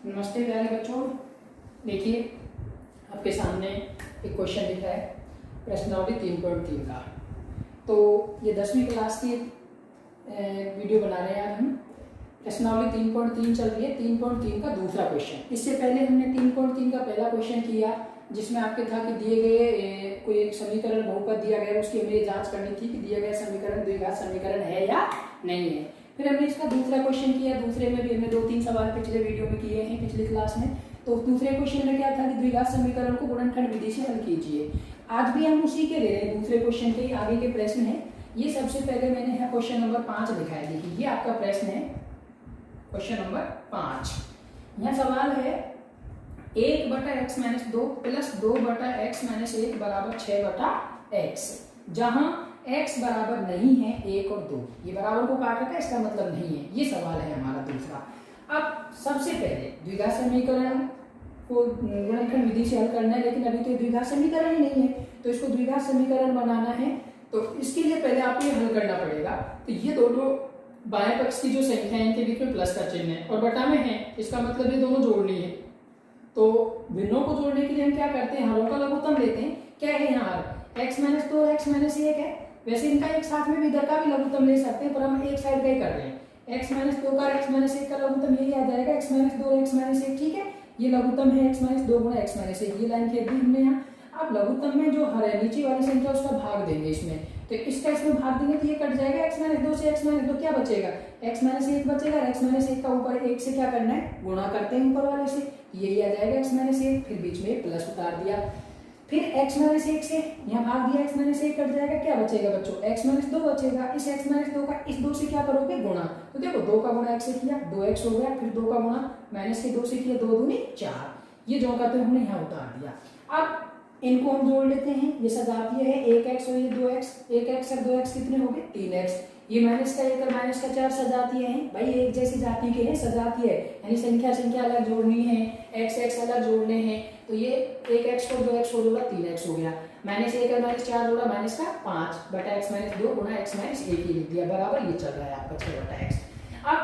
नमस्ते प्यारे बच्चों। देखिए आपके सामने एक क्वेश्चन लिखा है प्रश्नावली 3.3 का। तो ये 10वीं क्लास की वीडियो बना रहे हैं आज हम। प्रश्नावली 3.3 चल रही है, 3.3 का दूसरा क्वेश्चन। इससे पहले हमने 3.3 का पहला क्वेश्चन किया जिसमें आपके था कि दिए गए कोई एक समीकरण बहुपद दिया गया, उसकी हमें जांच करनी थी कि दिया गया समीकरण द्विघात समीकरण है या नहीं है। फिर हमने इसका दूसरा क्वेश्चन किया। दूसरे में भी हमने 2-3 सवाल पिछले वीडियो में किए हैं पिछली क्लास में। तो दूसरे क्वेश्चन में क्या था कि द्विघात समीकरण को गुणनखंड विधि से हल कीजिए। आज भी हम उसी के ले रहे हैं, दूसरे क्वेश्चन के आगे के प्रश्न है। ये सबसे पहले मैंने यहाँ क्वेश्चन नंबर 5 लिखा है। देखिए ये आपका प्रश्न है, क्वेश्चन नंबर 5। यहाँ सवाल है 1/x-2 प्लस 2/x-1 बराबर 6/x, जहां x बराबर नहीं है 1 और 2। ये बराबर को काट रखा है, इसका मतलब नहीं है। ये सवाल है हमारा दूसरा। अब सबसे पहले द्विघात समीकरण को गुणनखंड विधि से हल करना है, लेकिन अभी तो द्विघात समीकरण ही नहीं है, तो इसको द्विघात समीकरण बनाना है। तो इसके लिए पहले आपको ये हल करना पड़ेगा। तो ये दोनों बाएं पक्ष की जो संख्या है इनके बीच में प्लस का चिन्ह है और बटा में है, इसका मतलब ये दोनों जोड़नी है। तो भिन्नों को जोड़ने के लिए हम क्या करते हैं, हरों का लघुत्तम लेते हैं। क्या है यहाँ हर x-2 और x-1 है। वैसे इनका एक साथ में भी इधर का भी लघुत्तम ले सकते हैं, पर हम एक साइड का ही कर रहे हैं। x-2 का x-1 का लघुत्तम यही आ जाएगा, x-2 और x-1। ठीक है, ये लघुत्तम है x-2 गुणा x-1। ये लाइन खेल दी हमने यहाँ। अब लघुत्तम में जो हर है नीचे वाली संख्या उसका भाग देंगे इसमें। तो इसका इसमें भाग देंगे तो ये कट जाएगा। x-2 से x-2 क्या बचेगा, x-1 बचेगा। x-1 का ऊपर 1 से क्या करना है, गुणा करते हैं ऊपर वाले से, यही आ जाएगा x-1। फिर बीच में प्लस उतार दिया, फिर x-1 से यहाँ भाग दिया, x-1 कट जाएगा। क्या बचेगा बच्चों, x-2 बचेगा। इस x-2 का इस 2 से क्या करोगे, गुणा। तो देखो 2 का गुणा 1 से किया 2x हो गया, फिर 2 का गुणा माइनस के 2 से किया 2 दूनी 4। ये जो करते हैं हमने यहाँ उतार दिया। अब इनको हम जोड़ लेते हैं। ये सजातीय है 1x और ये 2x। 1x और 2x कितने हो गए, 3x। ये माइनस का 1 और माइनस का 4 सजातीय हैं। भाई एक जैसी जाति के हैं, सजातीय है, यानी संख्या अलग जोड़नी है, x अलग जोड़ने हैं। तो ये 1x और 2x को जोड़ा 3x हो गया। -1 और -4 जोड़ा माइनस का 5 बटा x-2 गुणा x-1 ही लिख दिया, बराबर ये चल रहा है आपका 6/x। अब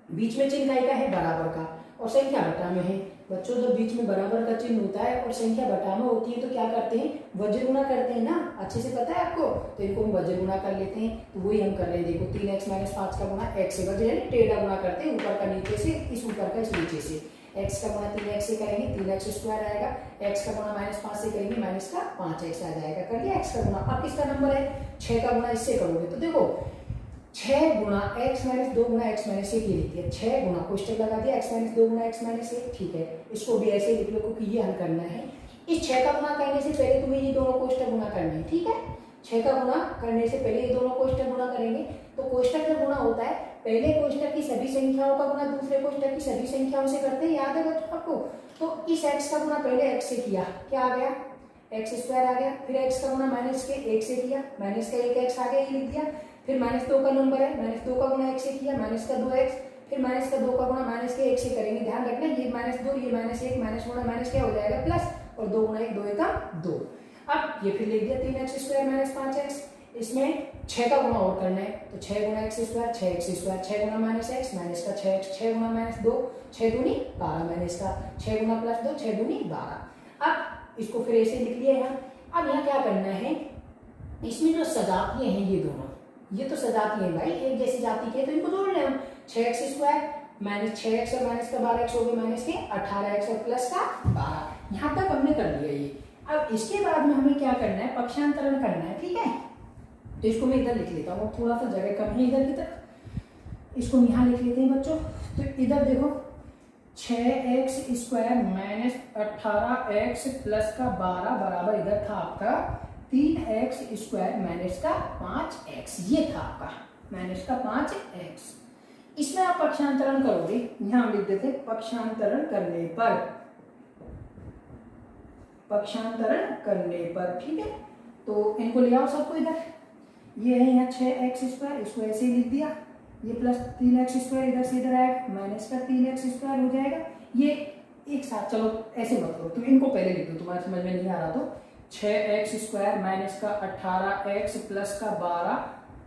बीच में चिन्ह का है बराबर का और संख्या बटा में है। बच्चों जब बीच में बराबर का चिन्ह होता है और संख्या बटा में होती है तो क्या करते हैं, वज्र गुणा करते हैं ना, अच्छे से पता है आपको। तो इनको हम वज्र गुणा कर लेते हैं। तो वही हम कर रहे हैं। देखो 3x - 5 का गुणा x से, वज्र यानी टेढ़ा गुणा करते हैं, ऊपर का नीचे से, इस ऊपर का इस नीचे से। x का गुणा 3x से करेंगे 3x² आएगा, x का गुणा -5 से करेंगे माइनस का 5x आ जाएगा। कर लिया x का गुणा। अब किसका नंबर है, 6 का गुणा इससे करोगे तो देखो 6 गुणा x-2 गुणा x-1 की लिखी है। 6 गुणा कोष्टक लगा दिया x-2 गुणा x-1। ठीक है, इसको भी ऐसे लिख लो क्योंकि ये हल करना है। इस 6 का गुणा करने से पहले तुम्हें ये दोनों कोष्टक गुणा करने हैं। ठीक है, 6 का गुणा करने से पहले ये दोनों कोष्टक गुणा करेंगे। तो कोष्टक जब गुणा होता है, पहले कोष्टक की सभी संख्याओं का गुणा दूसरे कोष्टक की सभी संख्याओं से करते हैं, याद है बच्चों आपको। तो इस x का गुणा पहले x से किया, क्या आ गया, x² आ गया। फिर x का गुणा माइनस के 1 से किया, माइनस का 1x आ गया, ये लिख दिया। फिर -2 का नंबर है, -2 का गुणा 1 से किया, माइनस का 2x। फिर माइनस का 2 का गुणा माइनस के 1 से करेंगे। ध्यान रखना ये -2 ये -1, माइनस गुणा माइनस क्या हो जाएगा, प्लस, और 2 गुणा 1 2 का 2। अब ये फिर लिख दिया 3x² - 5x। इसमें 6 का गुणा और करना है तो 6 गुणा x², 6x², 6 गुणा -x, माइनस का 6x, 6 गुणा -2, 6 दूनी 12, माइनस का 6 गुणा +2, 6 दूनी 12। अब इसको फिर ऐसे लिख लिया यहाँ। अब यहाँ क्या करना है, इसमें जो सजातीय हैं ये दोनों, ये तो सजाती है भाई, एक जैसी जाति के, तो इनको जोड़ लें हम। 6x² माइनस 6x और माइनस का 12x हो गए, माइनस के 18x और प्लस का 12। यहाँ तक हमने कर लिया ये। अब इसके बाद में हमें क्या करना है, पक्षांतरण करना है। ठीक है, तो इसको मैं इधर लिख लेता हूँ, थोड़ा सा जगह कम है इधर की तरफ, इसको यहाँ लिख लेते हैं बच्चों। तो इधर देखो 6x² माइनस 18x प्लस का 12 बराबर इधर था आपका 3x² माइनस का 5x। ये था आपका माइनस का 5x। इसमें आप पक्षांतरण करोगे, यहां हम लिख देते पक्षांतरण करने पर, पक्षांतरण करने पर। ठीक है, तो इनको ले आओ सबको इधर। ये है यहाँ 6x², इसको ऐसे ही लिख दिया। ये प्लस 3x² इधर से इधर आएगा, माइनस का 3x² हो जाएगा। ये एक साथ, चलो ऐसे मत करो, तुम इनको पहले लिख दो, तुम्हारे समझ में नहीं आ रहा तो 6x² माइनस का 18x प्लस का 12।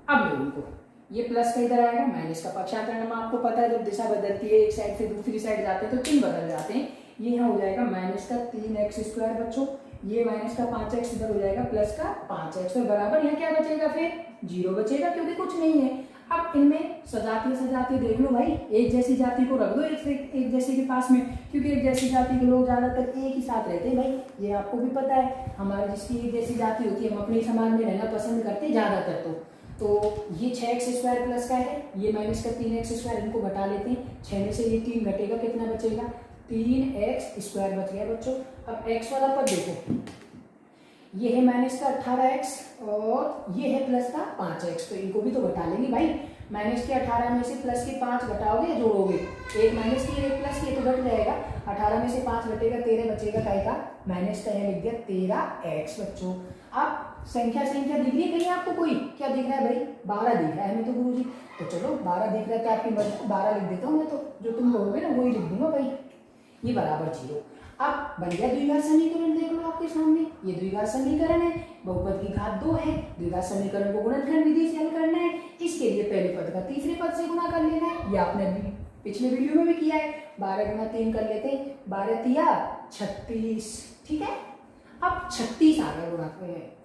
अब लो इनको, ये प्लस का इधर आएगा, माइनस का पक्षांतरण आपको पता है, जब दिशा बदलती है एक साइड से दूसरी साइड जाते हैं तो चिन्ह बदल जाते हैं। ये यहाँ हो जाएगा माइनस का 3x² बच्चों, ये माइनस का 5x इधर हो जाएगा प्लस का 5x, और बराबर यहाँ क्या बचेगा, फिर 0 बचेगा क्योंकि कुछ नहीं है। अब इनमें सजाती देख लो भाई, एक जैसी जाति को रख दो एक जैसे के पास में, क्योंकि एक जैसी जाति के लोग ज्यादातर एक ही साथ रहते हैं भाई, ये आपको भी पता है। हमारे जिसकी एक जैसी जाति होती है हम अपने समाज में रहना पसंद करते हैं ज्यादातर। तो ये 6x² प्लस का है, ये माइनस का 3x², इनको घटा लेते हैं, 6 में से ये 3 घटेगा, कितना बचेगा, 3x² बच गया बच्चों। अब x वाला पद देखो, ये है माइनस का 18x और ये है प्लस का 5x, तो इनको भी तो घटा लेंगे भाई। माइनस के 18 में से प्लस के 5 घटाओगे, जोड़ोगे, एक माइनस की एक प्लस की, तो घट जाएगा, 18 में से 5 घटेगा, 13 बचेगा, काय का, माइनस का है, लिख दिया 13x बच्चों। अब संख्या दिख रही है कहीं आपको, कोई क्या दिख रहा है भाई, 12 दिख रहा है हमें तो गुरुजी, तो चलो 12 दिख रहा है तो आपकी 12 लिख देता हूँ मैं, तो जो तुम कहोगे ना वही लिख दूंगा भाई, ये बराबर 0। अब बन गया द्विघात समीकरण, देख लो आपके सामने, ये द्विघात समीकरण है, बहुपद की घात 2 है, द्विघात समीकरण को गुणनखंड विधि से हल करना है, इसके लिए पहले पद का तीसरे पद से गुणा कर लेना है, ये आपने पिछले वीडियो में भी किया है, 12 गुणा 3 कर लेते हैं, 12 तिया 36, ठीक है। अब 36 आ गया गुणा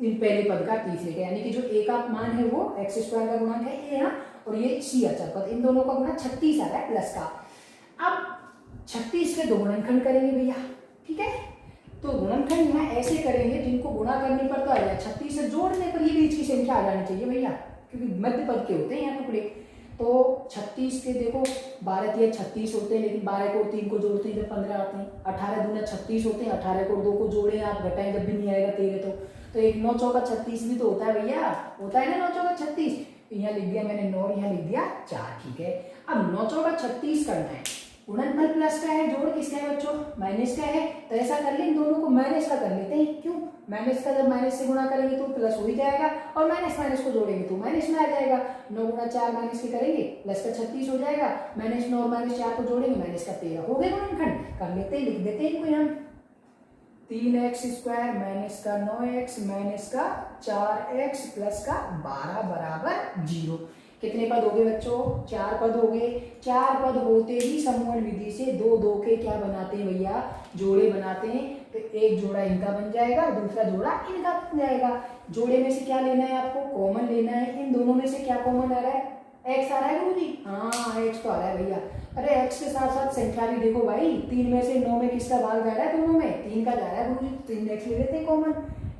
इन पहले पद का तीसरे का, यानी कि जो a का मान है वो x² का गुणक है a, और ये c अचर पद, इन दोनों का गुणा 36 आ रहा है प्लस का। अब 36 के दो गुणनखंड करेंगे भैया, ठीक है, तो गुणनखंड यहाँ ऐसे करेंगे जिनको गुणा करने पर तो आ जाए, 36 से जोड़ने पर ये बीच की संख्या आ जानी चाहिए भैया, क्योंकि मध्य पद के होते हैं यहाँ टुकड़े। तो 36 के देखो 12 तिया 36 होते हैं, लेकिन 12 को 3 को जोड़ते हैं जब 15 आते हैं, 18 दूना 36 होते हैं, 18 को 2 को जोड़े आप घटाएं जब भी नहीं आएगा 13, तो एक 9 चौका 36 भी तो होता है भैया, होता है ना 9 चौका 36, यहाँ लिख दिया मैंने 9, यहाँ लिख दिया 4, ठीक है। अब 9 चौका 36 करना है, गुणनफल प्लस का है, जोड़ किसका है बच्चों, माइनस का है, तो ऐसा कर ले इन दोनों को माइनस का कर लेते हैं, क्यों, माइनस का जब माइनस से गुणा करेंगे तो प्लस हो ही जाएगा, और माइनस माइनस को जोड़ेंगे तो माइनस में आ जाएगा, 9 गुणा 4 माइनस के करेंगे प्लस का 36 हो जाएगा, माइनस 9 और माइनस 4 को जोड़ेंगे माइनस का 13, हो गए गुणनखंड, कर लेते हैं, लिख देते हैं इनको यहाँ, 3x² माइनस का 9x माइनस का 4x प्लस का 12 बराबर 0। कितने पद हो गए बच्चों, 4 पद हो गए। 4 पद होते ही समूहन विधि से 2 के क्या बनाते हैं भैया, जोड़े बनाते हैं, तो एक जोड़ा इनका बन जाएगा, दूसरा जोड़ा इनका बन जाएगा। जोड़े में से क्या लेना है आपको, कॉमन लेना है, इन दोनों में से क्या कॉमन आ रहा है, x आ रहा है गुरुजी, हाँ x तो आ रहा है भैया। अरे x के साथ साथ संख्या भी देखो भाई, 3 में से 9 में किसका भाग जा रहा है, दोनों में 3 का जा रहा है गुरुजी, 3x ले लेते हैं कॉमन,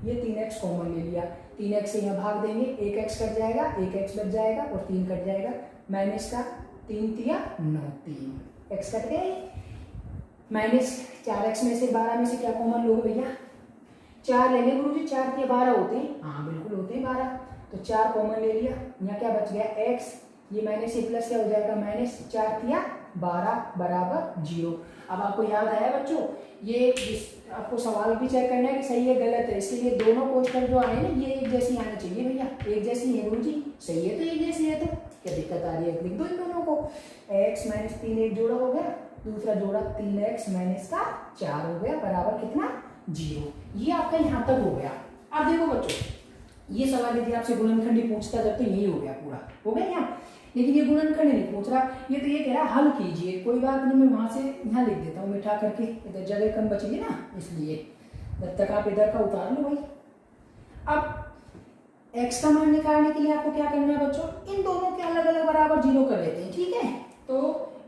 ये 3x कॉमन ले लिया, 3x से यहाँ भाग देंगे, 1x कट जाएगा, 1x बच जाएगा और 3 कट जाएगा, माइनस का 3 तिया 9, 3 x कट गए, माइनस 4x में से 12 में से क्या कॉमन लोगे भैया, 4 ले लें गुरुजी, 4 तिया 12 होते हैं, हाँ बिल्कुल होते हैं 12, तो 4 कॉमन ले लिया, यहाँ क्या बच गया x, ये माइनस से प्लस क्या हो जाएगा, माइनस 4 तिया 12 बराबर 0। अब आपको याद आया बच्चों, ये आपको सवाल भी चेक करना है कि सही है गलत है, इसके लिए दोनों क्वेश्चन जो आए ना ये एक जैसी आनी चाहिए भैया, एक जैसी है गुरुजी, सही है तो एक जैसी है, तो क्या दिक्कत आ रही है, लिख दो इन दोनों को, x माइनस 3 एक जोड़ा हो गया, दूसरा जोड़ा 3x माइनस का 4 हो गया बराबर कितना 0। ये आपका यहाँ तक हो गया। अब देखो बच्चों, ये सवाल यदि आपसे गुणनखंड ही पूछता जब तो यही हो गया, पूरा हो गया यहाँ, लेकिन ये गुणनखंड नहीं पूछ रहा, ये तो ये कह रहा है हल कीजिए, कोई बात नहीं, मैं वहां से यहाँ लिख देता हूँ मिठा करके, इधर जगह कम बचेगी ना, इसलिए जब तक आप इधर का उतार लो भाई। अब x का मान निकालने के लिए आपको क्या करना है बच्चों, इन दोनों के अलग अलग बराबर 0 कर लेते हैं, ठीक है। तो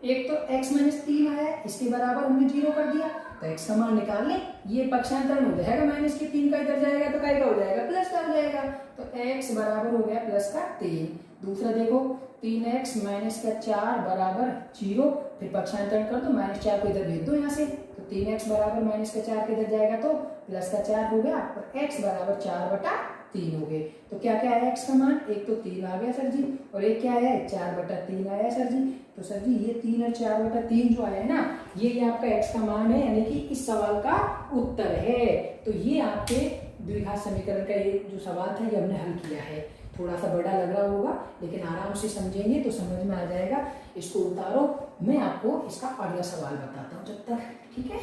एक तो x माइनस 3 आया, इसके बराबर हमने 0 कर दिया, तो x का मान निकाल लें, ये पक्षांतरण हो जाएगा, माइनस के 3 का इधर जाएगा तो काय का हो जाएगा, प्लस का हो जाएगा, तो x बराबर हो गया प्लस का 3। दूसरा देखो 3x माइनस का 4 बराबर 0, फिर पक्षांतरण कर दो, माइनस 4 को इधर भेज दो यहाँ से, तो 3x बराबर माइनस का 4 के इधर जाएगा तो प्लस का 4 हो गया, और x बराबर 4/3 हो गए। तो क्या क्या है x का मान, एक तो 3 आ गया सर जी, और एक क्या है 4/3 आया सर जी, तो सर जी ये 3 और 4/3 जो आया है ना, ये आपका x का मान है, यानी कि इस सवाल का उत्तर है। तो ये आपके द्विघात समीकरण का ये जो सवाल था ये हमने हल किया है। थोड़ा सा बड़ा लग रहा होगा, लेकिन आराम से समझेंगे तो समझ में आ जाएगा। इसको उतारो, मैं आपको इसका अगला सवाल बताता हूँ जब तक, ठीक है।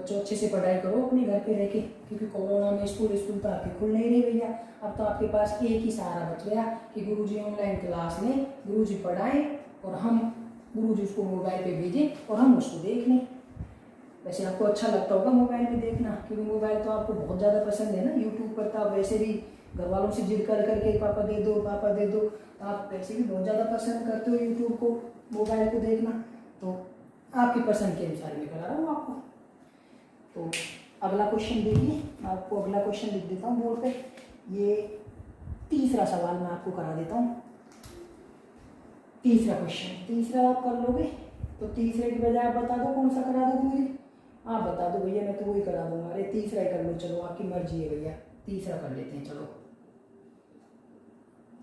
बच्चों अच्छे से पढ़ाई करो अपने घर पे रह के, क्योंकि कोरोना में स्कूल तो आपके खुल नहीं रहे भैया। अब तो आपके पास एक ही सहारा बच गया कि गुरुजी ऑनलाइन क्लास लें, गुरुजी पढ़ाएं और हम गुरुजी उसको मोबाइल पे भेजें और हम उसको देख लें। वैसे आपको अच्छा लगता होगा मोबाइल में देखना, क्योंकि मोबाइल तो आपको बहुत ज़्यादा पसंद है ना। यूट्यूब पर तो आप वैसे भी घर वालों से जिद कर करके पापा दे दो पापा दे दो, आप वैसे भी बहुत ज़्यादा पसंद करते हो यूट्यूब को, मोबाइल को देखना। तो आपकी पसंद के अनुसार मैं करा रहा हूँ आपको। तो अगला क्वेश्चन देखिए, आपको अगला क्वेश्चन लिख देता हूँ बोर्ड पे। ये तीसरा सवाल मैं आपको करा देता हूँ। तीसरा क्वेश्चन, तीसरा आप कर लोगे तो तीसरे की बजाय आप बता दो कौन सा करा दो गुरुजी, आप बता दो भैया, मैं तो वही करा दूंगा। अरे तीसरा ही कर लो, चलो आपकी मर्जी है भैया, तीसरा कर लेते हैं। चलो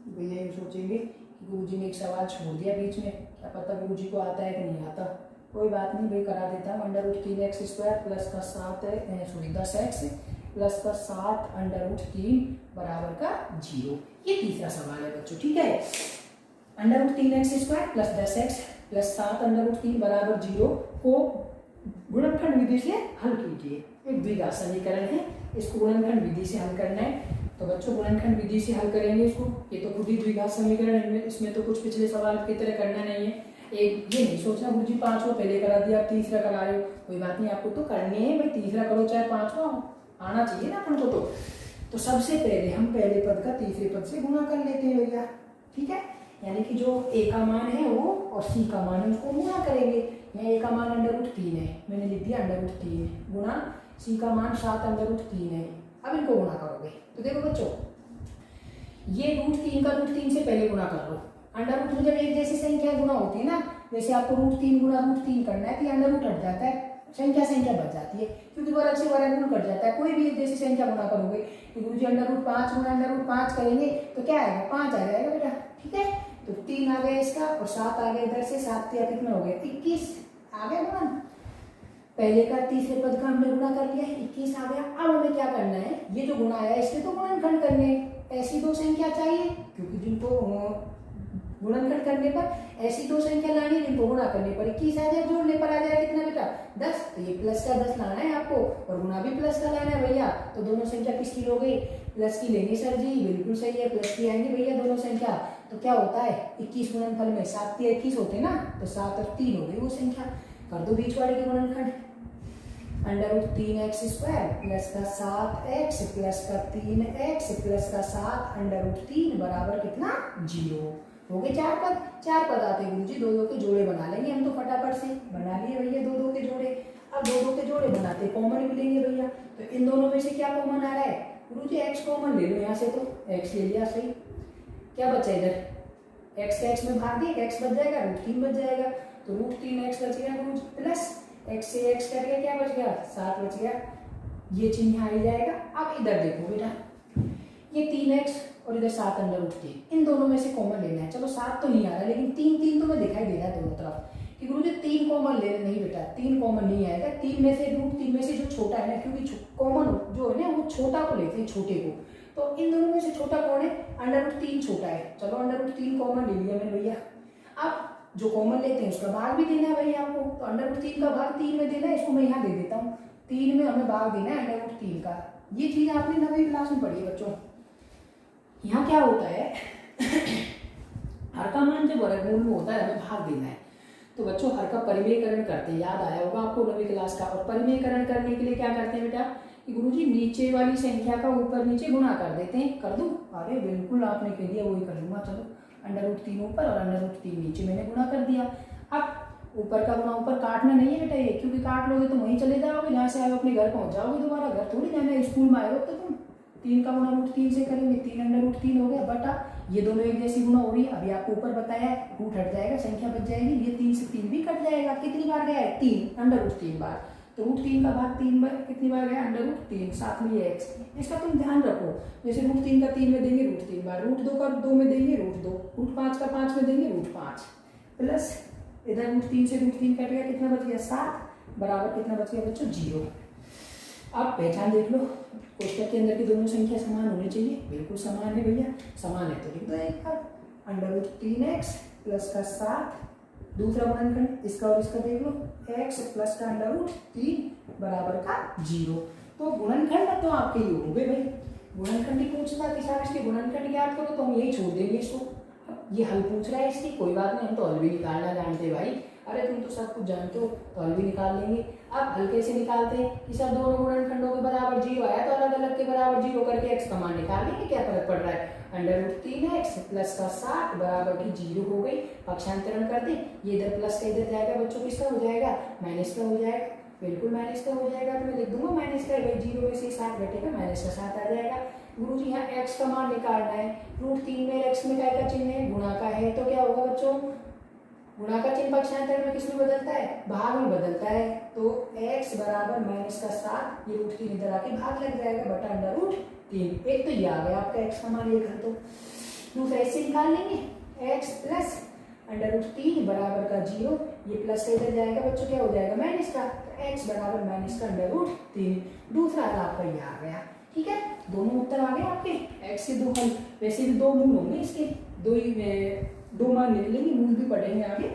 भैया ये सोचेंगे कि गुरुजी ने एक सवाल छोड़ दिया बीच में, क्या पता गुरुजी को आता है कि नहीं आता। कोई बात नहीं भाई, करा देता हूँ। √3x² प्लस का 10x प्लस का 7 √3 बराबर का 0। ये तीसरा सवाल है बच्चों, ठीक है। √3x² प्लस 10x प्लस 7 √3 बराबर 0 को गुणनखंड विधि से हल कीजिए। एक द्विघात समीकरण है, इसको गुणनखंड विधि से हल करना है। तो बच्चों गुणनखंड विधि से हल करेंगे इसको, ये तो खुद ही द्विघात समीकरण है, इसमें तो कुछ पिछले सवाल की तरह करना नहीं है। एक ये नहीं सोचना गुरुजी 5 को पहले करा दिया, आप तीसरा करा रहे हो, कोई बात नहीं, आपको तो करनी है भाई, तीसरा करो चाहे 5 को, आना चाहिए ना अपन को। तो सबसे पहले हम पहले पद का तीसरे पद से गुणा कर लेते हैं भैया, ठीक है। यानी कि जो a का मान है वो और c का मान है उसको गुणा करेंगे। यहाँ a का मान √3 है, मैंने लिख दिया √3 गुणा c का मान 7 √3 है। अब इनको गुणा करोगे तो देखो बच्चों, ये √3 का √3 से पहले गुणा कर लो। अंडर रूट में जब एक जैसी संख्या गुणा होती है ना, जैसे आपको √3 गुणा √3 करना है तो अंडर रूट हट जाता है, संख्या बच जाती है, क्योंकि वर्ग से वर्गमूल कट जाता है। कोई भी एक जैसी संख्या गुणा करोगे तो गुरुजी √5 गुणा √5 करेंगे तो क्या आएगा, 5 आ जाएगा बेटा, ठीक है। तो 3 आ गया इसका और 7 आ गया इधर से, 7 या कितना हो गया 21 आ गया गुणा। पहले का तीसरे पद का हमने गुणा कर लिया है, 21 आ गया। अब हमें क्या करना है, ये जो गुणा आया इसके तो गुणनखंड करने, ऐसी दो संख्या चाहिए, क्योंकि जिनको गुणनखंड करने पर ऐसी दो संख्या लानी जिनको गुणा करने पर 21 आ जाए, जोड़ने पर आ जाए कितना बेटा 10। तो ये प्लस का 10 लाना है आपको और गुणा भी प्लस का लाना है भैया। तो दोनों संख्या किसकी हो गई, प्लस की लेंगे सर जी, बिल्कुल सही है, प्लस की आएंगे भैया दोनों संख्या। तो क्या होता है 21 गुणनफल में 7 या 21 होते ना, तो 7 और 3 हो गई वो संख्या। कर दो बीच वाले के गुणनखंड, √3x² प्लस का 7x प्लस का 3x प्लस का 7 √3 बराबर कितना 0 हो गए। 4 पद आते हैं गुरुजी, 2 के जोड़े बना लेंगे हम तो फटाफट से, बना लिए भैया 2 के जोड़े। अब 2 के जोड़े बनाते कॉमन भी लेंगे भैया, तो इन दोनों में से क्या कॉमन आ रहा है गुरुजी, x कॉमन ले लो यहाँ से, तो x ले लिया सही। क्या बचा इधर, x का x में भाग दिए, x बच जाएगा, √3 बच जाएगा, तो √3x बच गया गुरुजी, प्लस x से x कट गया, क्या बच गया 7 बच गया, ये चिन्ह यहाँ आ जाएगा। अब इधर देखो बेटा, ये 3x और इधर 7 √3, इन दोनों में से कॉमन लेना है। चलो 7 तो नहीं आ रहा, लेकिन 3 तो मैं दिखाई दे रहा है दोनों तरफ कि गुरुजी 3 कॉमन ले, नहीं बेटा 3 कॉमन नहीं आएगा। 3 में से √3 में से जो छोटा है ना, क्योंकि कॉमन जो है ना वो छोटा को लेते हैं, छोटे को, तो इन दोनों में से छोटा कौन है, √3 छोटा है। चलो √3 कॉमन ले लिया मैंने भैया। अब जो कॉमन लेते हैं उसका भाग भी देना है भैया आपको, तो √3 का भाग 3 में देना है, इसको मैं यहाँ दे देता हूँ, 3 में हमें भाग देना है √3 का। ये चीज आपने 9वीं क्लास में पढ़ी है बच्चों। यहाँ क्या होता है हर का मान जब वर्गमूल में होता है हमें भाग देना है, तो बच्चों हर का परिमेयकरण करते हैं, याद आया होगा आपको 9वीं क्लास का। और परिमेयकरण करने के लिए क्या करते हैं बेटा कि गुरुजी नीचे वाली संख्या का ऊपर नीचे गुणा कर देते हैं। कर दूं, अरे बिल्कुल आपने कह दिया वही कर लूंगा। चलो √3 ऊपर और √3 नीचे मैंने गुणा कर दिया। अब ऊपर का गुणा ऊपर काटना नहीं है बेटा ये, क्योंकि काट लोगे तो वहीं चले जाओगे, जहाँ से आए अपने घर पहुंच जाओगे, दोबारा घर थोड़ी जाना है, स्कूल में आए हो तो तुम 3 का गुणा √3 से करेंगे, 3 √3 हो गया बटा, ये दोनों एक जैसी गुणा हो रही है। अभी आपको ऊपर बताया रूट हट जाएगा, संख्या बच जाएगी, ये 3 से 3 भी कट जाएगा। कितनी बार गया है 3 √3 बार, तो √3 का भाग 3 बार कितनी बार गया √3, साथ में ये x। इसका तुम ध्यान रखो, जैसे √3 का 3 में देंगे √3 बार, √2 का 2 में देंगे √2, √5 का 5 में देंगे √5, प्लस इधर √3 से √3 कट गया, कितना बच गया 7 बराबर कितना बच गया बच्चों 0। अब पहचान देख लो, कोष्टक के अंदर की दोनों संख्या समान होनी चाहिए, बिल्कुल समान है भैया, समान है तो लिख दो एक बार, √3x प्लस का 7 दूसरा गुणनखंड इसका और इसका देख लो, x प्लस का अंडर रूट 3 बराबर का 0। तो गुणनखंड तो आपके ये हो गए भाई। गुणनखंड ही पूछता कि साहब इसके गुणनखंड याद करो, तो हम यही छोड़ देंगे इसको। ये हल पूछ रहा है इसकी, कोई बात नहीं, हम तो हल भी निकालना जानते भाई। अरे तुम तो सब कुछ जानते हो, तो हल भी निकाल लेंगे। अब हल कैसे निकालते हैं कि सब दोनों गुणनखंडों के बराबर 0 आया तो अलग अलग के बराबर 0 करके x का मान निकाल लेंगे, क्या फर्क पड़ रहा है। अंडर रूट 3x प्लस का 60 बराबर की 0 हो गई। पक्षांतरण कर दे, ये इधर प्लस का इधर जाएगा बच्चों, किसका हो जाएगा, माइनस का हो जाएगा, बिल्कुल माइनस का हो जाएगा। तो मैं लिख दूंगा माइनस का, 0 में से 60 घटेगा, माइनस का 7 आ जाएगा। गुरु जी यहाँ x का मान निकालना है, रूट 3 में x में क्या का चिन्ह है, गुणा का है, तो क्या होगा बच्चों, गुणा का चिन्ह पक्षांतर में किस में बदलता है, भाग में बदलता है। तो x बराबर माइनस का 7, ये रूट 3 इधर आके भाग लग जाएगा बटा अंडर रूट 3। एक तो ये आ गया आपका x का मान, एक है तो दूसरा इससे निकाल लेंगे, x प्लस अंडर रूट 3 बराबर का 0, ये प्लस का इधर जाएगा बच्चों, क्या हो जाएगा माइनस का, तो x बराबर माइनस का अंडर रूट 3। दूसरा आपका ये आ गया, ठीक है। दोनों उत्तर आ गए आपके, x के दो हल, वैसे भी दो मूल होंगे इसके, दो मान ले लेंगे, मूल भी पढ़ेंगे आगे।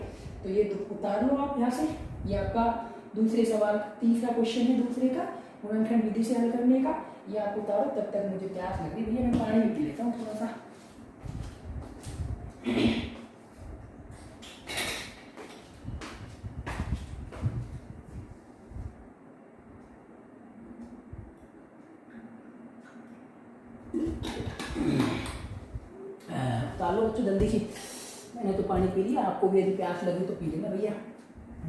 तो ये उतार लो आप यहाँ से, ये आपका दूसरे सवाल तीसरा क्वेश्चन है दूसरे का, गुणनखंड विधि से हल करने का। ये आप उतारो, तब तक मुझे प्यास लग रही भैया, मैं पानी भी पी लेता हूँ थोड़ा सा। तालो बच्चों जल्दी से, मैंने तो पानी पी लिया, आपको भी यदि प्यास लगे तो पी लेना भैया।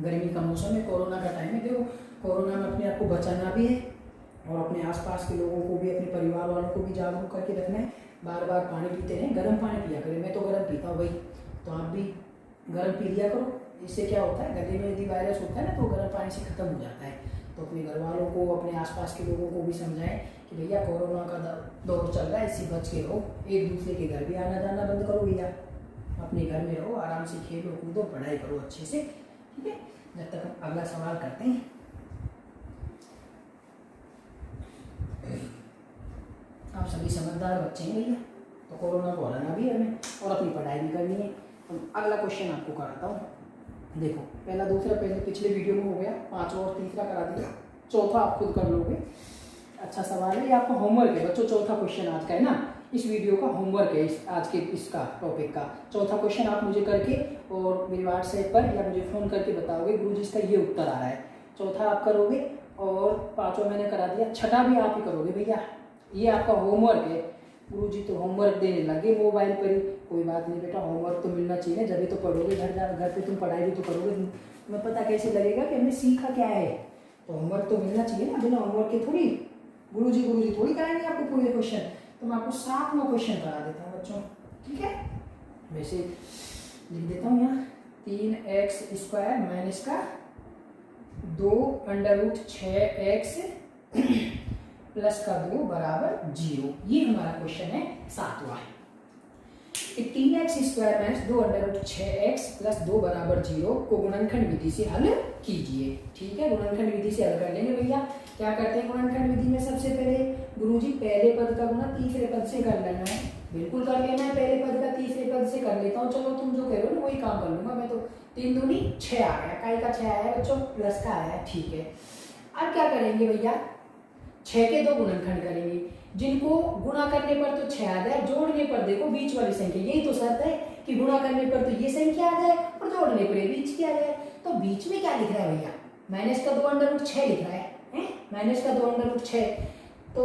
गर्मी का मौसम है, कोरोना का टाइम है, देखो कोरोना में अपने आप को बचाना भी है और अपने आसपास के लोगों को भी, अपने परिवार वालों को भी जागरूक करके रखना है। बार बार पानी पीते रहें, गर्म पानी पिया करें, मैं तो गर्म पीता हूँ भाई, तो आप भी गर्म पी लिया करो। इससे क्या होता है, गले में यदि वायरस होता है ना तो गर्म पानी से खत्म हो जाता है। तो अपने घर वालों को, अपने आसपास के लोगों को भी समझाएं कि भैया कोरोना का दौर चल रहा है, इससे बच के रहो, एक दूसरे के घर भी आना जाना बंद करो भैया, अपने घर में रहो, आराम से खेलो कूदो, पढ़ाई करो अच्छे से, ठीक है। जब तक हम अगला सवाल करते हैं, आप सभी समझदार बच्चे हैं भैया, तो कोरोना को हराना भी है हमें और अपनी पढ़ाई भी करनी है। तो अगला क्वेश्चन आपको कराता हूँ, देखो पहला दूसरा पहले पिछले वीडियो में हो गया, पांचवा और तीसरा करा दिया, चौथा आप खुद कर लोगे। अच्छा सवाल है, ये आपका होमवर्क है बच्चों, चौथा क्वेश्चन आज का है ना, इस वीडियो का होमवर्क है, इस आज के इसका टॉपिक का चौथा क्वेश्चन आप मुझे करके और मेरे व्हाट्सएप पर या मुझे फ़ोन करके बताओगे गुरुजी इसका ये उत्तर आ रहा है। चौथा आप करोगे और पांचवा मैंने करा दिया, छठा भी आप ही करोगे भैया, ये आपका होमवर्क है। गुरुजी तो होमवर्क देने लगे मोबाइल पर ही, कोई बात नहीं बेटा, होमवर्क तो मिलना चाहिए, जब भी तो पढ़ोगे, घर पे तुम पढ़ाई भी तो करोगे, तुम्हें पता कैसे लगेगा कि हमने सीखा क्या है। तो होमवर्क तो मिलना चाहिए ना, बिना होमवर्क के थोड़ी गुरुजी थोड़ी कराएंगे आपको पूरे क्वेश्चन। तो मैं आपको 7वां क्वेश्चन करा देता हूँ बच्चों, ठीक है। वैसे लिख देता हूँ यहाँ, 3x² माइनस का 2 अंडर रूट 6x प्लस का 2 बराबर 0, ये हमारा क्वेश्चन है 7वां। 3x² minus 2 under root 6x plus 2 बराबर 0 को गुणनखंड विधि से हल कीजिए, ठीक है। गुणनखंड विधि से हल कर लेंगे भैया। क्या करते हैं गुणनखंड विधि में, सबसे पहले गुरुजी पहले पद का गुणा तीसरे पद से कर लेना है, बिल्कुल कर लेना है, पहले पद का तीसरे पद से कर लेता हूँ, चलो तुम जो कह रहे हो ना वही काम कर लूंगा मैं तो। 3 दूनी 6 आ गया, काय का 6 आया बच्चों, प्लस का आया, ठीक है। अब क्या करेंगे भैया, 6 के 2 गुणनखंड करेंगे, जिनको गुणा करने पर तो 6 आ जाए, जोड़ने पर देखो बीच वाली संख्या, यही तो शर्त है कि गुणा करने पर तो ये संख्या आ जाए और जोड़ने पर ये बीच की आ जाए। तो बीच में क्या लिख रहा है भैया, माइनस का 2 अंडर रूट 6 लिख रहा है, माइनस का 2 अंडर रूट 6। तो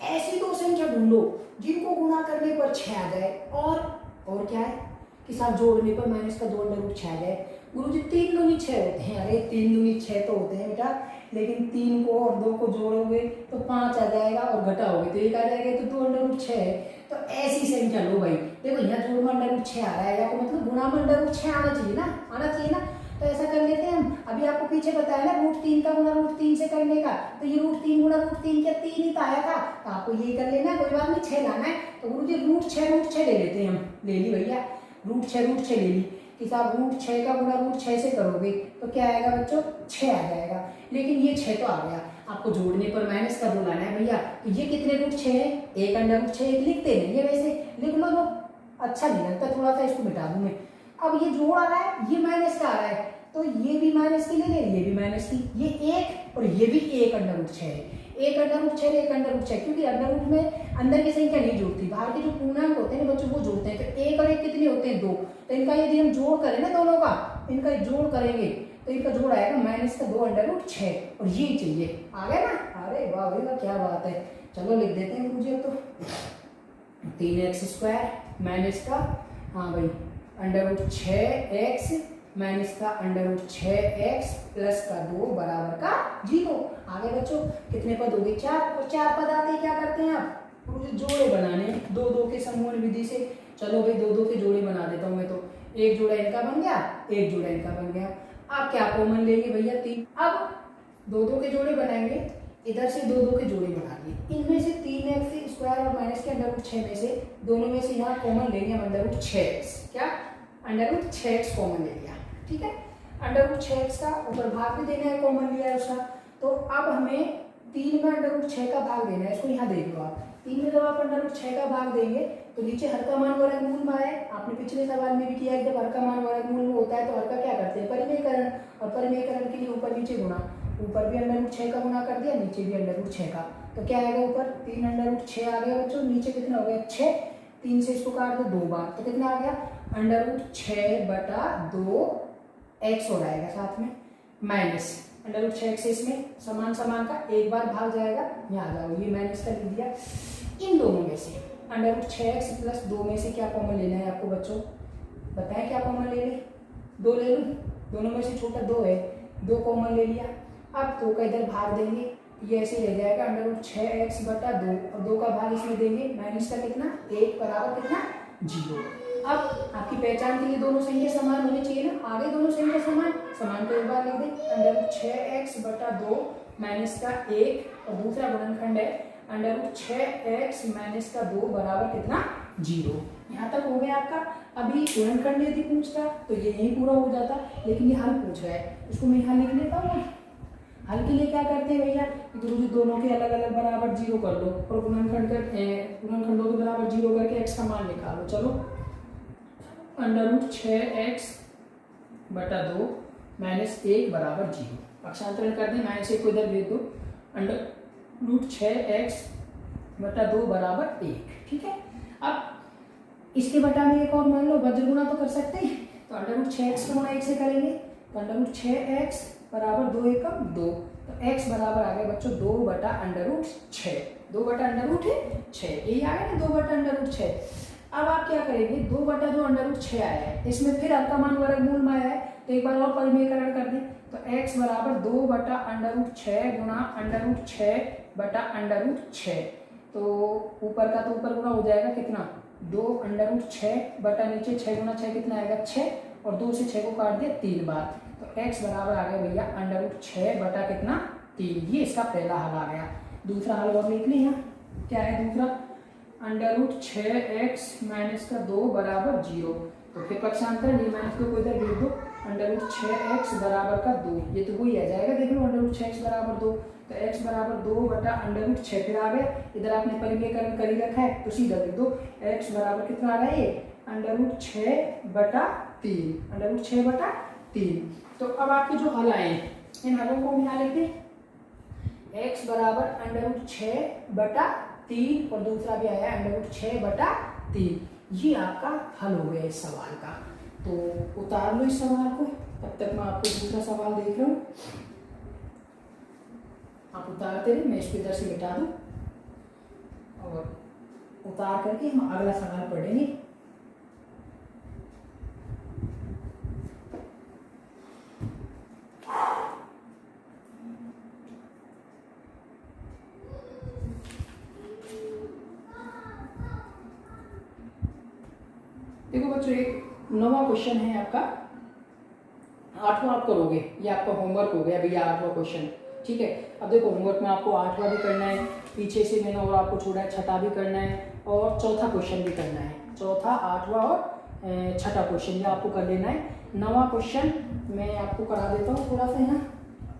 ऐसी दो संख्या ढूंढो जिनको गुणा करने पर 6 आ जाए और क्या है कि साथ जोड़ने पर माइनस का 2 अंडर रूट 6 आ जाए। गुरुजी 3 दूनी 6 होते हैं, अरे 3 दूनी 6 तो होते हैं बेटा, लेकिन 3 को और 2 को जोड़ोगे तो 5 आ जाएगा और घटाओगे तो 1 आ जाएगा, तो 2 अंडर रूट 6 है। तो ऐसी संख्या लो भाई, देखो यहाँ जोड़ में अंडर रूट 6 आ रहा है, या मतलब गुणा में अंडर रूट 6 आना चाहिए ना, तो ऐसा कर लेते हैं हम। अभी आपको पीछे बताया ना रूट 3 का गुणा रूट 3 से करने का, तो ये रूट 3 गुणा रूट 3 क्या 3 ही तो आया था, तो आपको यही कर लेना, कोई बात नहीं, 6 लाना है। तो गुरुजी रूट 6 ले लेते हैं हम, ले ली भैया, रूट 6 ले ली कि साहब रूट 6 का गुणा रूट 6 से करोगे तो क्या आएगा बच्चों, 6 आ जाएगा, लेकिन ये 6 तो आ गया, आपको जोड़ने पर माइनस का 2 लाना है भैया। तो ये कितने रूट 6 है, 1 अंडर रूट 6, लिखते नहीं है, वैसे लिख लो, अच्छा नहीं लगता थोड़ा सा, इसको मिटा दूं मैं। अब ये जोड़ आ रहा है, ये माइनस का आ रहा है, तो ये भी माइनस की ले ले, ये भी माइनस की, ये एक और ये भी एक अंडर रूट 6 है, एक अंडर रूट 6 एक अंडर रूट 6, क्योंकि अंडर रूट में अंदर की संख्या नहीं जुड़ती, बाहर के जो पूर्णांक होते हैं ना बच्चों वो जुड़ते हैं, तो एक और एक कितने होते हैं 2, तो इनका यदि हम जोड़ करें ना दोनों का, इनका जोड़ करेंगे तो इनका जोड़ आएगा माइनस का 2 अंडर रूट 6, और ये चाहिए, आ गया ना, अरे वाह भाई वाह क्या बात है। चलो लिख देते हैं मुझे तो 3x² माइनस का, हाँ भाई अंडर रूट 6x माइनस का अंडर रूट 6x प्लस का 2 बराबर का 0। आगे बच्चों कितने पद हो गए 4, और 4 पद आते हैं क्या करते हैं आप, मुझे जोड़े बनाने, 2 के समूह विधि से। चलो भाई 2 के जोड़े बना देता हूँ मैं, तो एक जोड़ा इनका बन गया, एक जोड़ा इनका बन गया। आप क्या कॉमन लेंगे भैया 3, अब 2 के जोड़े बनाएंगे, इधर से 2 के जोड़े बना लिए, इनमें से 3x² और माइनस के अंडर रूट 6 में से दोनों में से यहाँ कॉमन लेंगे हम अंडर रूट 6x, क्या अंडर रूट 6x कॉमन ले लिया, ठीक है। अंडर रूट 6x का ऊपर भाग भी देना है, कॉमन लिया है उसका, तो अब हमें 3 में अंडर रूट 6 का भाग देना है, इसको यहाँ देख लो आप, 3 में जब आप अंडर रूट 6 का भाग देंगे तो नीचे हर का मान वर्गमूल में आए, आपने पिछले सवाल में भी किया है, जब हर का मान वर्गमूल में होता है तो हर का क्या करते हैं परिमेयकरण, और परिमेयकरण के लिए ऊपर नीचे गुणा, ऊपर भी अंडर रूट 6 का गुणा कर दिया, नीचे भी अंडर रूट 6 का, तो क्या आएगा ऊपर 3 अंडर रूट 6 आ गया बच्चों, नीचे कितना हो गया 6, 3 से इसको काट दो 2 बार, तो कितना आ गया अंडर रूट 6/2 x हो जाएगा, साथ में माइनस अंडर रूट 6x से इसमें समान समान का एक बार भाग जाएगा, यहाँ आ जाओ, ये माइनस का लिख दिया। इन दोनों में से अंडर रूट 6x प्लस 2 में से क्या कॉमन लेना है आपको बच्चों, बताएं क्या कॉमन ले लें, 2 ले लूँ, दोनों में से छोटा 2 है, 2 कॉमन ले लिया, अब 2 का इधर भाग देंगे, ये ऐसे रह जाएगा अंडर रूट 6x/2, और 2 का भाग इसमें देंगे, माइनस का कितना 1 बराबर कितना 0। अब आपकी पहचान के लिए दोनों संख्या समान होनी चाहिए ना, आगे दोनों संख्या समान को एक बार लिख दें, अंडर रूट 6x/2 माइनस का 1, और दूसरा गुणनखंड है अंडर रूट 6x माइनस का 2 बराबर कितना 0। यहाँ तक हो गया आपका। अभी गुणनखंड यदि पूछता तो ये यही पूरा हो जाता, लेकिन ये हल पूछ रहा है, इसको मैं यहाँ लिख लेता हूँ। हल के लिए क्या करते हैं भैया, दोनों के अलग अलग बराबर 0 कर लो, और गुणनखंडों के बराबर 0 करके x का मान निकालो। चलो अंडर रूट 6x/2 माइनस 1 बराबर 0, पक्षांतरण कर दें, माइनस 1 को इधर भेज दो, अंडर रूट 6x/2 बराबर 1, ठीक है। अब इसके बटा में एक और मान लो वज्र गुणा तो कर सकते हैं, तो अंडर रूट 6x का गुणा 1 से करेंगे, तो अंडर रूट 6x बराबर 2 एकम 2, तो x बराबर आ गया बच्चों 2/√6, 2/√6, यही आ गया ना 2/√6। अब आप क्या करेंगे, 2/√6 आया है, इसमें फिर आपका मान वर्गमूल में आया है, तो एक बार और परिमेयकरण कर दें, तो x बराबर 2/√6 गुणा √6/√6, तो ऊपर का तो ऊपर गुणा हो जाएगा कितना 2/√6 बटा नीचे 6 गुणा 6 कितना आएगा 6, और 2 से 6 को काट दिया 3 बार, तो x बराबर आ गया भैया √6 बटा कितना 3। ये इसका पहला हल आ गया। दूसरा हल और लिख लें, यहाँ क्या है दूसरा, √6x माइनस का 2 बराबर 0, तो फिर पक्षांतर ये माइनस को इधर भेज दो, √6x बराबर का 2, ये तो वही आ जाएगा, देख लो √6x बराबर 2, तो x बराबर 2/√6 फिर आ गया, इधर आपने परिमेयकरण कर ही रखा है तो सीधा लिख दो, x बराबर कितना आ रहा है ये √6/3, √6/3। तो अब आपके जो हल आए इन हलों को मिला लेते हैं, x बराबर √6/3 और दूसरा भी आया √6/3, ये आपका हल हो गया इस सवाल का। तो उतार लो इस सवाल को, तब तक मैं आपको दूसरा सवाल देख रहा हूँ, आप उतारते रहे, मैं इसको इधर से मिटा दूँ और उतार करके हम अगला सवाल पढ़ेंगे। देखो बच्चों, एक 9वां क्वेश्चन है आपका, 8वां आप करोगे, ये आपका होमवर्क हो गया भैया 8वां क्वेश्चन, ठीक है। अब देखो होमवर्क में आपको 8वां भी करना है, पीछे से मैंने और आपको छोड़ा है 6ठा भी करना है, और चौथा क्वेश्चन भी करना है, चौथा 8वां और 6ठा क्वेश्चन ये आपको कर लेना है। 9वां क्वेश्चन मैं आपको करा देता हूँ, थोड़ा सा यहाँ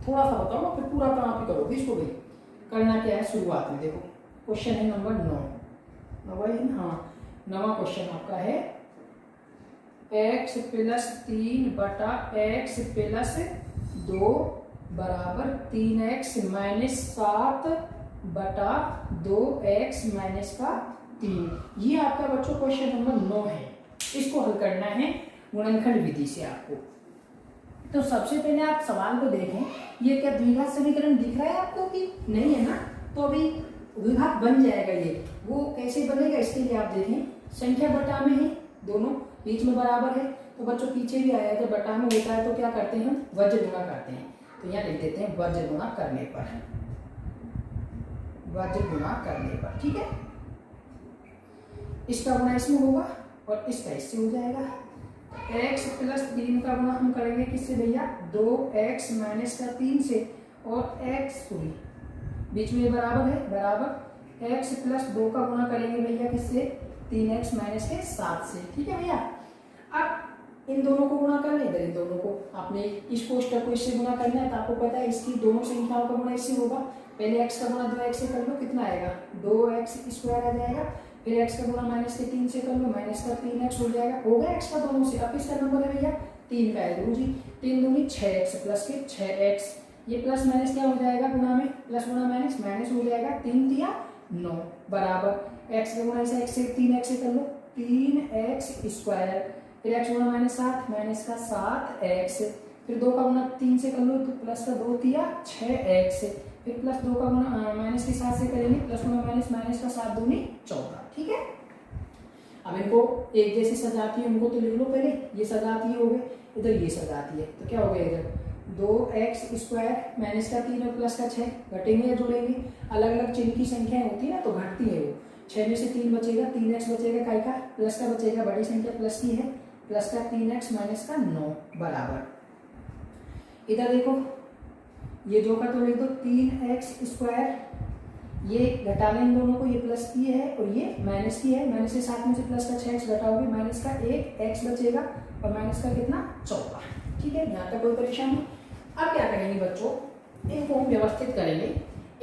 थोड़ा सा बताऊँगा, फिर पूरा काम आप ही करोगे। इसको भी करना क्या है, शुरुआत में देखो क्वेश्चन है नंबर 9, हाँ 9वां क्वेश्चन आपका है, x प्लस 3 बटा x प्लस 2 बराबर 3x माइनस 7 बटा 2x माइनस का 3। ये आपका बच्चों क्वेश्चन नंबर 9 है। इसको हल करना है गुणनखंड विधि से आपको। तो सबसे पहले आप सवाल को देखें, ये क्या द्विघात समीकरण दिख रहा है आपको कि नहीं है ना? तो अभी द्विघात बन जाएगा ये। वो कैसे बनेगा इसके लिए आप देखें, संख्या बटा में है, दोनों बीच में बराबर है। तो बच्चों पीछे भी आया, जब बटा में होता है तो क्या करते हैं हम, वज्र गुणा करते हैं। तो यहाँ लिख देते हैं वज्र गुणा करने पर, वज्र गुणा करने पर, ठीक है। इसका गुणा इसमें होगा और इसका इससे हो जाएगा। x प्लस 3 का गुणा हम करेंगे किससे भैया, 2x माइनस का 3 से, और x बीच में बराबर है, बराबर x प्लस 2 का गुणा करेंगे भैया किससे, 3x माइनस के 7 से, ठीक है भैया। अब इन दोनों को गुणा कर लें, इधर इन दोनों को आपने इस कोष्टक को इससे गुणा करना है, तो आपको पता है इसकी दोनों संख्याओं का गुणा इससे होगा। पहले x का गुणा 2x से कर लो, कितना आएगा, 2x स्क्वायर आ जाएगा। फिर x का गुणा माइनस के 3 से कर लो, माइनस का 3x हो जाएगा, हो गया x का दोनों से। अब इसका नंबर है भैया 3 का है गुरुजी, 3 दूनी 6x प्लस के 6x, ये प्लस माइनस क्या हो जाएगा गुणा में, प्लस गुणा माइनस माइनस हो जाएगा, 3 दिया 9 बराबर x का गुणा ऐसा x से 3x से कर लो, 3x स्क्वायर, फिर x गुणा माइनस 7 माइनस का 7x, फिर 2 का गुणा 3 से कर लो तो प्लस का 2 दिया 6x, फिर प्लस 2 का गुणा माइनस के 7 से करेंगे, प्लस गुणा माइनस माइनस का 7 दूनी 14, ठीक है। अब इनको एक जैसे सजाती है, उनको तो लिख लो पहले, ये सजाती हो गए, इधर ये सजाती है, तो क्या हो गया इधर 2x स्क्वायर माइनस का 3 और प्लस का 6, घटेंगे या जुड़ेंगे, अलग अलग चिन्ह की संख्याएं होती है ना तो घटती है वो। 6 में से 3 बचेगा, 3x बचेगा, काय का प्लस का बचेगा, बड़ी संख्या प्लस की है, प्लस का 3x माइनस का 9 बराबर। इधर देखो ये जो का तो लिख दो 3x स्क्वायर, ये घटा लें इन दोनों को, ये प्लस की है और ये माइनस की है, माइनस के 7 में से प्लस का 6x घटाओगे, माइनस का 1x बचेगा और माइनस का कितना 14, ठीक है। यहाँ तक कोई परेशानी। अब क्या करेंगे बच्चों, इनको हम व्यवस्थित करेंगे,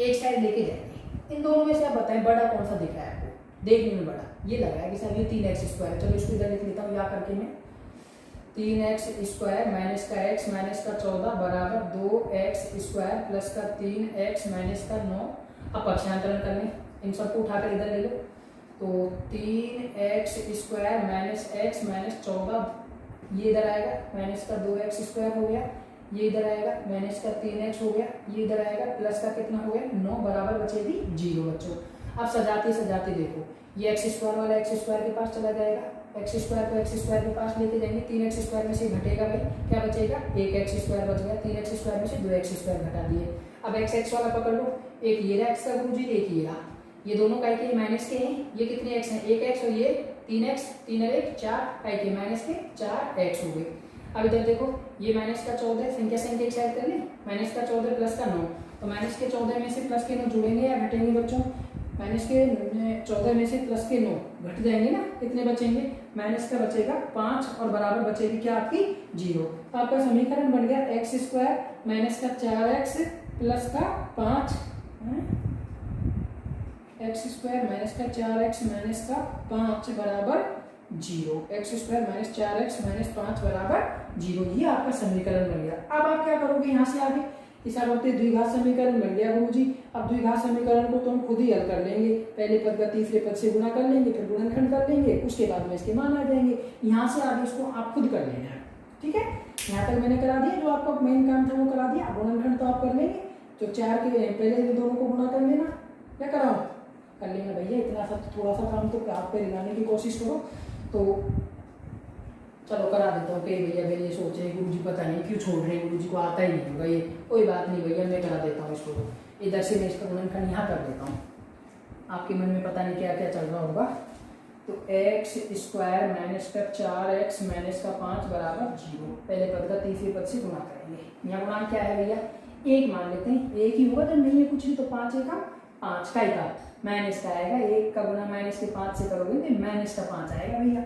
एक साइड लेके जाएंगे। इन दोनों में से आप बताएं बड़ा कौन सा दिख रहा है आपको, देखने में बड़ा ये लग रहा है कि सर ये 3x स्क्वायर, चलो इसको इधर लिख लेता हूँ या करके मैं, 3x स्क्वायर माइनस का x माइनस का 14 बराबर 2x स्क्वायर प्लस का 3x माइनस का 9। अब पक्षांतरण करने, इन सबको उठाकर इधर ले लो, तो 3x square minus x minus 14, ये इधर आएगा, माइनस का 2x स्क्वायर हो गया, ये इधर आएगा, माइनस का 3x हो गया, ये इधर आएगा, प्लस का कितना हो गया 9 बराबर बचेगी 0 बच्चों। अब सजाते सजाते देखो, ये x स्क्वायर वाला x स्क्वायर के पास चला जाएगा, x स्क्वायर को x स्क्वायर के पास लेके जाएंगे, 3x स्क्वायर में से घटेगा भाई, क्या बचेगा 1x स्क्वायर बच गया, 3x स्क्वायर में से 2x स्क्वायर घटा दिए। अब x वाला पकड़ लो, एक ये रहा x का गुरुजी, एक ये रहा, ये दोनों काय के माइनस के हैं, ये कितने x हैं 1x और ये 3x, 3 और 1 4, काय के माइनस के 4x हो गए। अब इधर देखो ये माइनस का 14, संख्या संख्या एक साइड कर ले, माइनस का 14 प्लस का 9, तो माइनस के 14 में से प्लस के 9 जुड़ेंगे या घटेंगे बच्चों, माइनस के 14 में से प्लस के 9 घट जाएंगे ना, कितने बचेंगे, माइनस का बचेगा 5 और बराबर बचेगी क्या आपकी 0। तो आपका समीकरण बन गया x स्क्वायर माइनस का 4x प्लस का 5, x स्क्वायर माइनस का 4x माइनस का 5 बराबर 0, x square minus 4x minus 5 बराबर 0, ये आपका समीकरण बन गया। अब आप क्या करोगे यहाँ से आगे, इस होते द्विघात समीकरण बन गया गुरुजी। अब द्विघात समीकरण को तो हम खुद ही हल कर लेंगे, पहले पद का तीसरे पद से गुणा कर लेंगे, फिर गुणनखंड कर लेंगे, उसके बाद में इसके मान आ जाएंगे। यहाँ से आगे इसको आप खुद कर लेना है, ठीक है। यहाँ तक मैंने करा दिया, जो आपका मेन काम था वो करा दिया। गुणनखंड तो आप कर लेंगे, तो 4 के पहले दोनों को गुणा कर लेना, क्या कराओ कर लेना भैया, इतना सा थोड़ा सा काम तो आप पे लाने की कोशिश करो। तो चलो करा देता हूँ, कई भैया मेरे ये सोच रहे गुरुजी पता नहीं क्यों छोड़ रहे हैं, गुरुजी को आता ही नहीं होगा ये, कोई बात नहीं भैया मैं करा देता हूँ इसको। इधर से मैं इसका गुणनखंड यहाँ कर देता हूँ, आपके मन में पता नहीं क्या क्या चल रहा होगा। तो x स्क्वायर माइनस का 4x माइनस का 5 बराबर 0, पहले पद का तीसरे पद से गुणा करेंगे। यहाँ गुणा क्या है भैया, एक मान लेते हैं, एक ही होगा, जब नहीं है कुछ भी तो 5 का 5 का माइनस का आएगा, 1 का गुणा माइनस के 5 से करोगे तो माइनस का 5 आएगा भैया।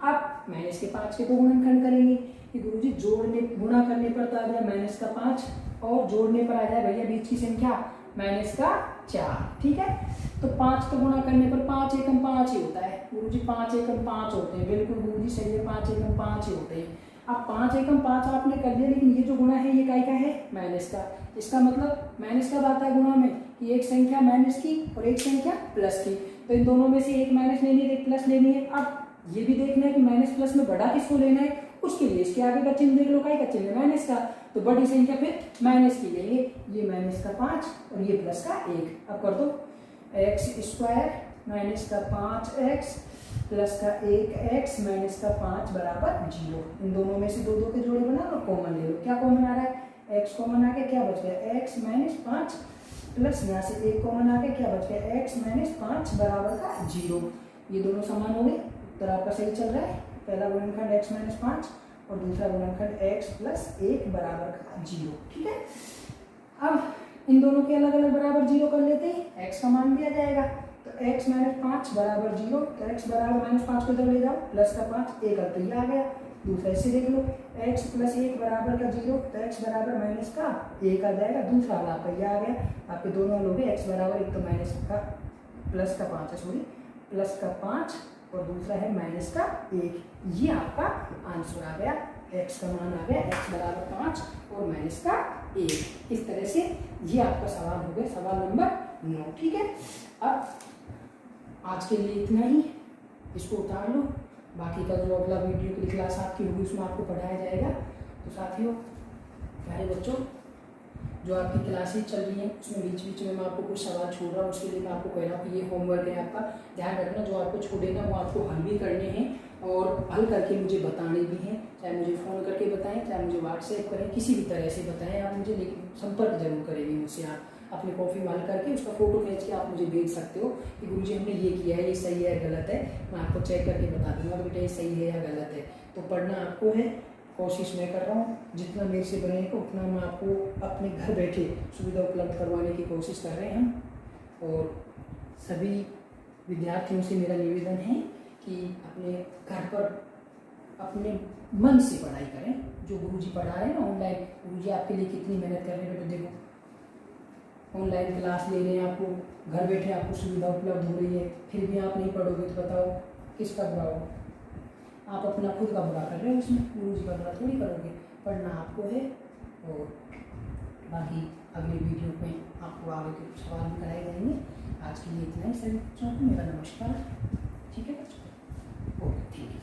अब माइनस के 5 के को गुणनखंड करेंगे कि गुरुजी जोड़ने गुणा करने पर तो आ जाए माइनस का 5 और जोड़ने पर आ जाए भैया बीच की संख्या माइनस का 4। ठीक है, तो 5 को गुणा करने पर 5 एकम 5 ही होता है गुरुजी, 5 एकम 5 होते हैं। बिल्कुल गुरुजी सही है, 5 एकम 5 ही होते हैं। अब 5 एकम 5 आपने कर दिया, लेकिन ये जो गुणा है ये काय का है, माइनस का। इसका मतलब माइनस कब आता है गुणा में, कि एक संख्या माइनस की और एक संख्या प्लस की, तो इन दोनों में से एक माइनस लेनी है, एक प्लस लेनी है। अब ये भी देखना है कि माइनस प्लस में बड़ा किसको लेना है, उसके लिए इसके आगे का चिन्ह देख लो, काय का चिन्ह है, माइनस का, तो बड़ी संख्या फिर माइनस की लेंगे। ये माइनस का 5 और ये प्लस का 1। अब कर दो एक्स स्क्वायर माइनस का 5x प्लस का 1x माइनस का 5 बराबर 0। इन दोनों में से दो दो के जोड़े बना लो, कॉमन ले लो। क्या कॉमन आ रहा है, x कॉमन आ गया, क्या बच गया x माइनस 5 प्लस यहाँ से 1 कॉमन आ गया, क्या बच गया x माइनस 5 बराबर का 0। ये दोनों समान हो गए, उत्तर आपका सही चल रहा है। पहला गुणनखंड x माइनस 5 और दूसरा गुणनखंड x प्लस 1 बराबर का 0। ठीक है, अब इन दोनों के अलग अलग बराबर 0 कर लेते हैं, x का मान दिया जाएगा, तो x माइनस 5 बराबर 0, तो x बराबर माइनस 5 को इधर ले जाओ, प्लस का 5 1 तो ये आ गया। दूसरा इसे देख लो, x प्लस 1 बराबर का 0, तो x बराबर माइनस का 1 आ जाएगा। दूसरा वाला आपका ये आ गया, आपके दोनों वालों के x बराबर, एक तो माइनस का प्लस का 5 है, सॉरी प्लस का 5 और दूसरा है माइनस का 1। ये आपका आंसर आ गया, x का मान आ गया x बराबर 5 और माइनस का 1। इस तरह से ये आपका सवाल हो गया, सवाल नंबर 9। ठीक है, अब आज के लिए इतना ही, इसको उतार लो। बाकी का जो अगला वीडियो की क्लास आपकी होगी उसमें आपको पढ़ाया जाएगा। तो साथियों, प्यारे बच्चों, जो आपकी क्लासेज चल रही हैं उसमें बीच बीच में मैं आपको कुछ सवाल छोड़ रहा हूँ, उसके लिए मैं आपको कह रहा हूँ कि ये होमवर्क है आपका, ध्यान रखना। जो आपको छोड़े ना वो आपको हल भी करने हैं और हल करके मुझे बताने भी हैं। चाहे मुझे फ़ोन करके बताएं, चाहे मुझे व्हाट्सएप करें, किसी भी तरह से बताएं आप मुझे, लेकिन संपर्क जरूर करेंगे मुझसे। आप अपनी कॉपी में हल करके उसका फोटो खींच के आप मुझे भेज सकते हो कि गुरुजी हमने ये किया है, ये सही है गलत है। मैं आपको चेक करके बता दूंगा बेटा ये सही है या गलत है। तो पढ़ना आपको है, कोशिश मैं कर रहा हूँ, जितना मेरे से बनेगा उतना मैं आपको अपने घर बैठे सुविधा उपलब्ध करवाने की कोशिश कर रहे हैं हम। और सभी विद्यार्थियों से मेरा निवेदन है कि अपने घर पर अपने मन से पढ़ाई करें। जो गुरुजी पढ़ा रहे हैं ना ऑनलाइन, गुरुजी आपके लिए कितनी मेहनत कर रहे हैं बेटा, देखो ऑनलाइन क्लास ले रहे हैं, आपको घर बैठे आपको सुविधा उपलब्ध हो रही है, फिर भी आप नहीं पढ़ोगे तो बताओ किसका बुरा होगा। आप अपना खुद का बुरा कर रहे हो, उसमें गुरुजी का बुरा थोड़ी करोगे। पढ़ना आपको है। और बाकी अगले वीडियो में आपको आगे के सवाल भी कराए जाएंगे। आज के लिए इतना ही सभी बच्चों को मेरा नमस्कार। ठीक है, ओके, ठीक है।